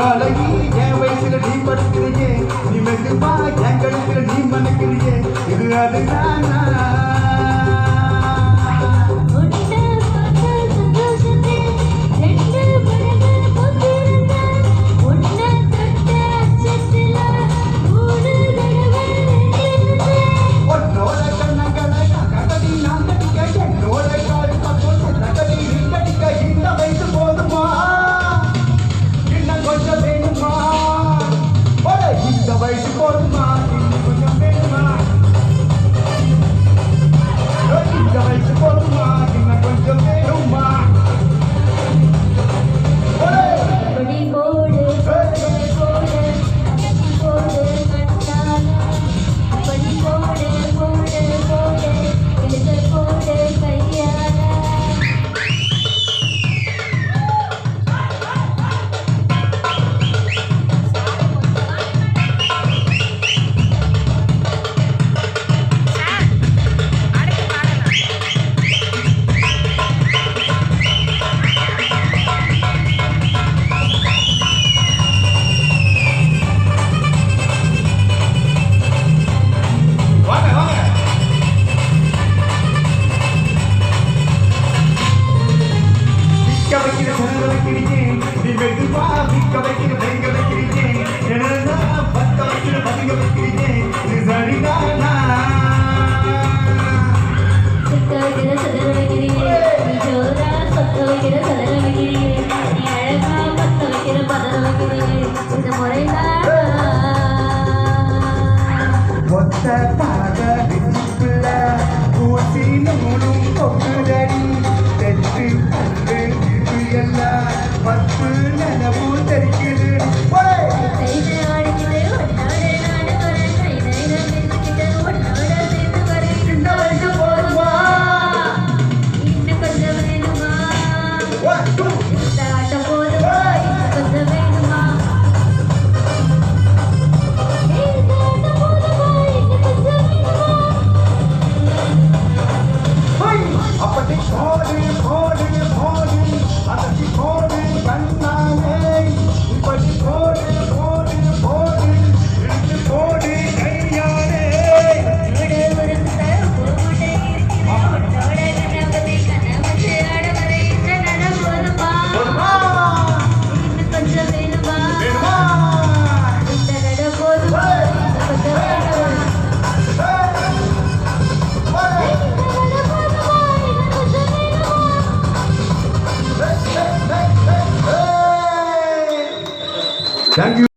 அழகி என் வயசுல நீ படுக்கிறியே, நீ மெதுவா என் கழுத்துல நீ மணக்கிறியே, இது அதுதானா? வயசு போதுமா, இன்னும் கொஞ்சம் வேணுமா? இந்த வயசு போதுமா, இன்னும் கொஞ்சம் வேணுமா? நீ மெதுவா விக்க வைக்கிற வெங்க வைக்கிறீங்க, என்ன பத்த வைக்கிற பதிங்க வைக்கிறீங்க, இது சரிதானா? சுத்த வைக்கிற சதர வைக்கிறீங்க, நீ ஜோரா சொத்த வைக்கிற சதர வைக்கிறீங்க, நீ அழகா பத்த வைக்கிற பதற வைக்கிறீங்க, இந்த முறைதானா? ஒத்த பாத நெஞ்சுக்குள்ள ஊசி நூலும் கொக்குதடி, தெற்கு கண்டு இது எல்லாம் பத்து நிலவு தெரிக்குது. அப்படி போடு போடு போடு அதற்கு போடு கண்ணாலே, இப்படி போடு போடு போடு இழுத்து போடு கையாலே. கொஞ்சம் வேணுமா? Thank you.